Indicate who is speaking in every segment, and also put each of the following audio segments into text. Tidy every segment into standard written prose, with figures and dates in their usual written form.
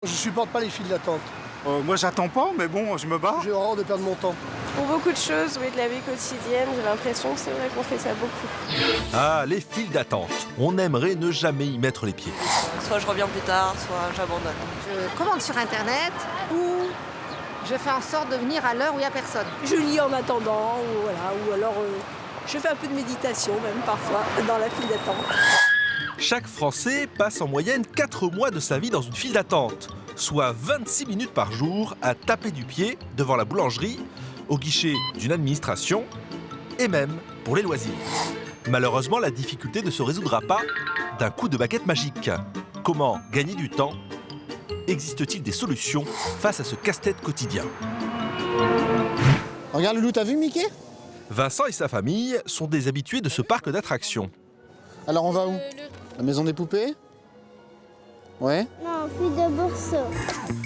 Speaker 1: Je supporte pas les files d'attente.
Speaker 2: Moi j'attends pas, mais bon, je me bats.
Speaker 1: J'ai horreur de perdre mon temps.
Speaker 3: Pour beaucoup de choses, oui, de la vie quotidienne, j'ai l'impression que c'est vrai qu'on fait ça beaucoup.
Speaker 4: Ah, les files d'attente. On aimerait ne jamais y mettre les pieds.
Speaker 5: Soit je reviens plus tard, soit j'abandonne.
Speaker 6: Je commande sur Internet ou je fais en sorte de venir à l'heure où il n'y a personne.
Speaker 7: Je lis en attendant, ou alors je fais un peu de méditation même parfois dans la file d'attente.
Speaker 4: Chaque Français passe en moyenne 4 mois de sa vie dans une file d'attente, soit 26 minutes par jour à taper du pied devant la boulangerie, au guichet d'une administration et même pour les loisirs. Malheureusement, la difficulté ne se résoudra pas d'un coup de baguette magique. Comment gagner du temps ? Existe-t-il des solutions face à ce casse-tête quotidien ?
Speaker 8: Regarde Loulou, t'as vu Mickey ?
Speaker 4: Vincent et sa famille sont des habitués de ce parc d'attractions.
Speaker 8: Alors on va où ? La maison des poupées ? Ouais.
Speaker 9: Non, fille de bourseau.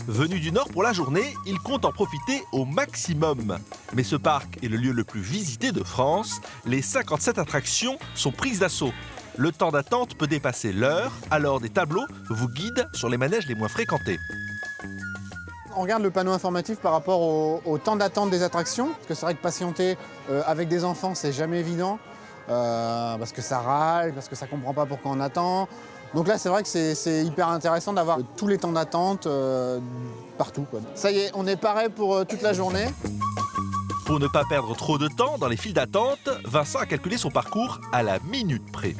Speaker 4: Venus du Nord pour la journée, ils comptent en profiter au maximum. Mais ce parc est le lieu le plus visité de France. Les 57 attractions sont prises d'assaut. Le temps d'attente peut dépasser l'heure, alors des tableaux vous guident sur les manèges les moins fréquentés.
Speaker 8: On regarde le panneau informatif par rapport au temps d'attente des attractions, parce que c'est vrai que patienter avec des enfants, c'est jamais évident, parce que ça râle, parce que ça comprend pas pourquoi on attend. Donc là, c'est vrai que c'est hyper intéressant d'avoir tous les temps d'attente partout, quoi. Ça y est, on est paré pour toute la journée.
Speaker 4: Pour ne pas perdre trop de temps dans les files d'attente, Vincent a calculé son parcours à la minute près.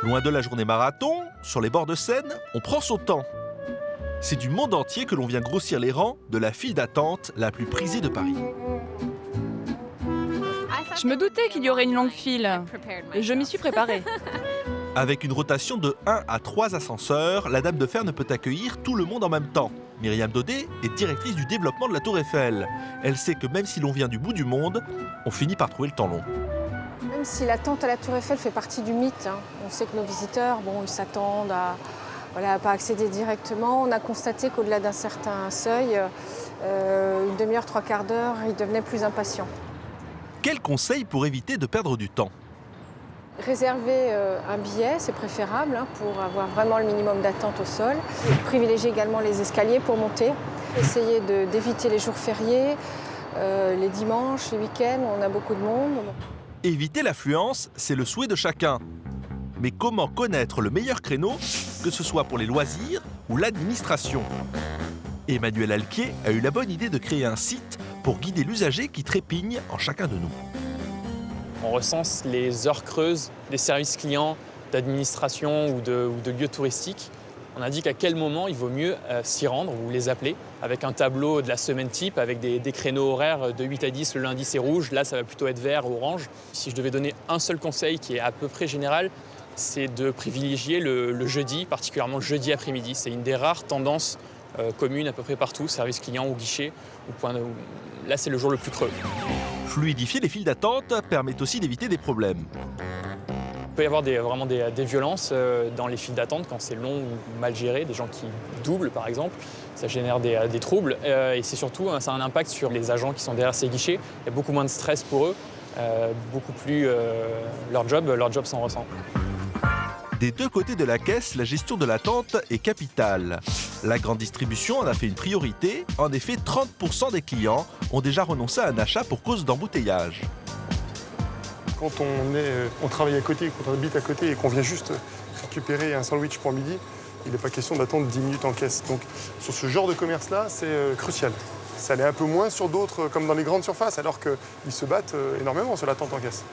Speaker 4: Loin de la journée marathon, sur les bords de Seine, on prend son temps. C'est du monde entier que l'on vient grossir les rangs de la file d'attente la plus prisée de Paris.
Speaker 10: Je me doutais qu'il y aurait une longue file. Et je m'y suis préparée.
Speaker 4: Avec une rotation de 1 à 3 ascenseurs, la Dame de Fer ne peut accueillir tout le monde en même temps. Myriam Daudet est directrice du développement de la Tour Eiffel. Elle sait que même si l'on vient du bout du monde, on finit par trouver le temps long.
Speaker 11: Même si l'attente à la Tour Eiffel fait partie du mythe, on sait que nos visiteurs, ils s'attendent à ne pas accéder directement. On a constaté qu'au-delà d'un certain seuil, une demi-heure, 3/4 d'heure, ils devenaient plus impatients.
Speaker 4: Quels conseils pour éviter de perdre du temps ?
Speaker 11: Réserver un billet, c'est préférable pour avoir vraiment le minimum d'attente au sol. Privilégier également les escaliers pour monter. Essayer d'éviter les jours fériés, les dimanches, les week-ends, on a beaucoup de monde.
Speaker 4: Éviter l'affluence, c'est le souhait de chacun. Mais comment connaître le meilleur créneau, que ce soit pour les loisirs ou l'administration ? Emmanuel Alquier a eu la bonne idée de créer un site pour guider l'usager qui trépigne en chacun de nous.
Speaker 12: On recense les heures creuses des services clients, d'administration ou de lieux touristiques. On indique à quel moment il vaut mieux s'y rendre ou les appeler, avec un tableau de la semaine type, avec des créneaux horaires de 8 à 10, le lundi c'est rouge, là ça va plutôt être vert ou orange. Si je devais donner un seul conseil qui est à peu près général, c'est de privilégier le jeudi, particulièrement le jeudi après-midi. C'est une des rares tendances communes à peu près partout, service client ou guichet. Là c'est le jour le plus creux.
Speaker 4: Fluidifier les files d'attente permet aussi d'éviter des problèmes.
Speaker 12: Il peut y avoir vraiment des violences dans les files d'attente quand c'est long ou mal géré, des gens qui doublent par exemple, ça génère des troubles et c'est surtout ça a un impact sur les agents qui sont derrière ces guichets. Il y a beaucoup moins de stress pour eux, beaucoup plus leur job s'en ressent.
Speaker 4: Des deux côtés de la caisse, la gestion de l'attente est capitale. La grande distribution en a fait une priorité. En effet, 30% des clients ont déjà renoncé à un achat pour cause d'embouteillage.
Speaker 13: Quand on travaille à côté, quand on habite à côté et qu'on vient juste récupérer un sandwich pour midi, il n'est pas question d'attendre 10 minutes en caisse. Donc sur ce genre de commerce-là, c'est crucial. Ça l'est un peu moins sur d'autres, comme dans les grandes surfaces, alors qu'ils se battent énormément sur l'attente en caisse.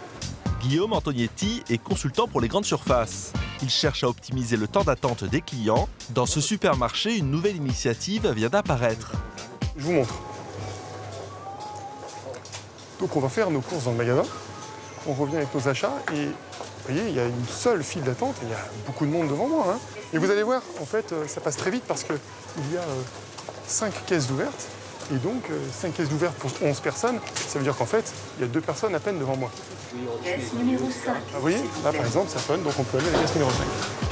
Speaker 4: Guillaume Antonietti est consultant pour les grandes surfaces. Il cherche à optimiser le temps d'attente des clients. Dans ce supermarché, une nouvelle initiative vient d'apparaître.
Speaker 13: Je vous montre. Donc on va faire nos courses dans le magasin. On revient avec nos achats et vous voyez, il y a une seule file d'attente et il y a beaucoup de monde devant moi. Et vous allez voir, en fait, ça passe très vite parce qu'il y a 5 caisses ouvertes. Et donc, 5 caisses ouvertes pour 11 personnes, ça veut dire qu'en fait, il y a 2 personnes à peine devant moi.
Speaker 9: Caisse numéro 5.
Speaker 13: Vous voyez, là par exemple, ça sonne, donc on peut aller à la caisse numéro 5.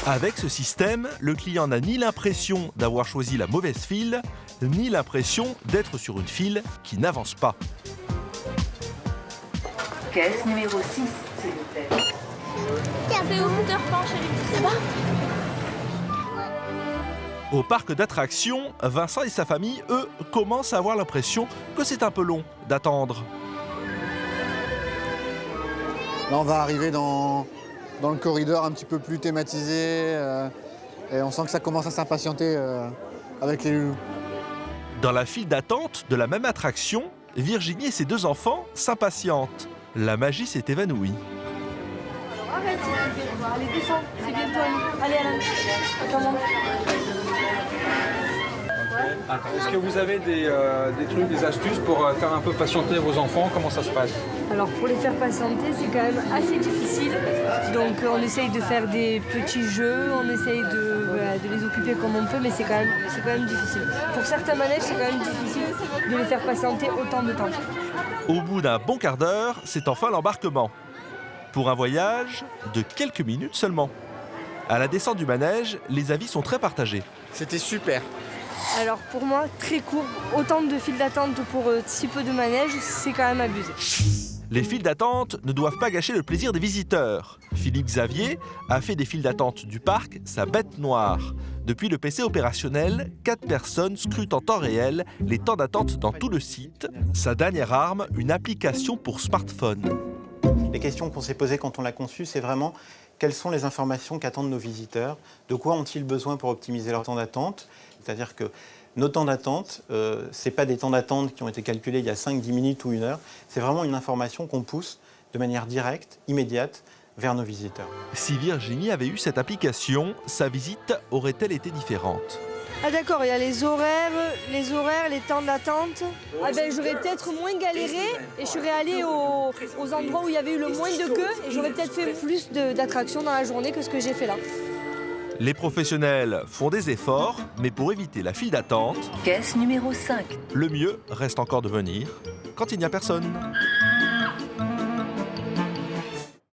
Speaker 4: Avec ce système, le client n'a ni l'impression d'avoir choisi la mauvaise file, ni l'impression d'être sur une file qui n'avance pas.
Speaker 9: Caisse numéro 6, s'il vous plaît.
Speaker 3: C'est où, moteur planche, c'est bas ?
Speaker 4: Au parc d'attractions, Vincent et sa famille, eux, commencent à avoir l'impression que c'est un peu long d'attendre.
Speaker 8: Là, on va arriver dans le corridor un petit peu plus thématisé et on sent que ça commence à s'impatienter avec les loulous.
Speaker 4: Dans la file d'attente de la même attraction, Virginie et ses 2 enfants s'impatientent. La magie s'est évanouie.
Speaker 7: Arrête, allez, descends, c'est bientôt. Allez, Alain, comment?
Speaker 14: Est-ce que vous avez des trucs, des astuces pour faire un peu patienter vos enfants? Comment ça se passe?
Speaker 7: Alors pour les faire patienter, c'est quand même assez difficile. Donc on essaye de faire des petits jeux, on essaye de les occuper comme on peut, mais c'est quand même difficile. Pour certains manèges, c'est quand même difficile de les faire patienter autant de temps.
Speaker 4: Au bout d'un bon quart d'heure, c'est enfin l'embarquement. Pour un voyage de quelques minutes seulement. À la descente du manège, les avis sont très partagés.
Speaker 8: C'était super.
Speaker 7: Alors pour moi, très court, autant de files d'attente pour si peu de manèges, c'est quand même abusé.
Speaker 4: Les files d'attente ne doivent pas gâcher le plaisir des visiteurs. Philippe Xavier a fait des files d'attente du parc sa bête noire. Depuis le PC opérationnel, 4 personnes scrutent en temps réel les temps d'attente dans tout le site. Sa dernière arme, une application pour smartphone.
Speaker 15: Les questions qu'on s'est posées quand on l'a conçu, c'est vraiment quelles sont les informations qu'attendent nos visiteurs, de quoi ont-ils besoin pour optimiser leur temps d'attente. C'est-à-dire que nos temps d'attente, ce n'est pas des temps d'attente qui ont été calculés il y a 5-10 minutes ou 1 heure, c'est vraiment une information qu'on pousse de manière directe, immédiate, vers nos visiteurs.
Speaker 4: Si Virginie avait eu cette application, sa visite aurait-elle été différente?
Speaker 7: Ah d'accord, il y a les horaires, les temps d'attente. Ah ben j'aurais peut-être moins galéré et je serais allée aux endroits où il y avait eu le moins de queue et j'aurais peut-être fait plus d'attractions dans la journée que ce que j'ai fait là.
Speaker 4: Les professionnels font des efforts, mais pour éviter la file d'attente,
Speaker 9: Caisse numéro 5.
Speaker 4: le mieux reste encore de venir quand il n'y a personne.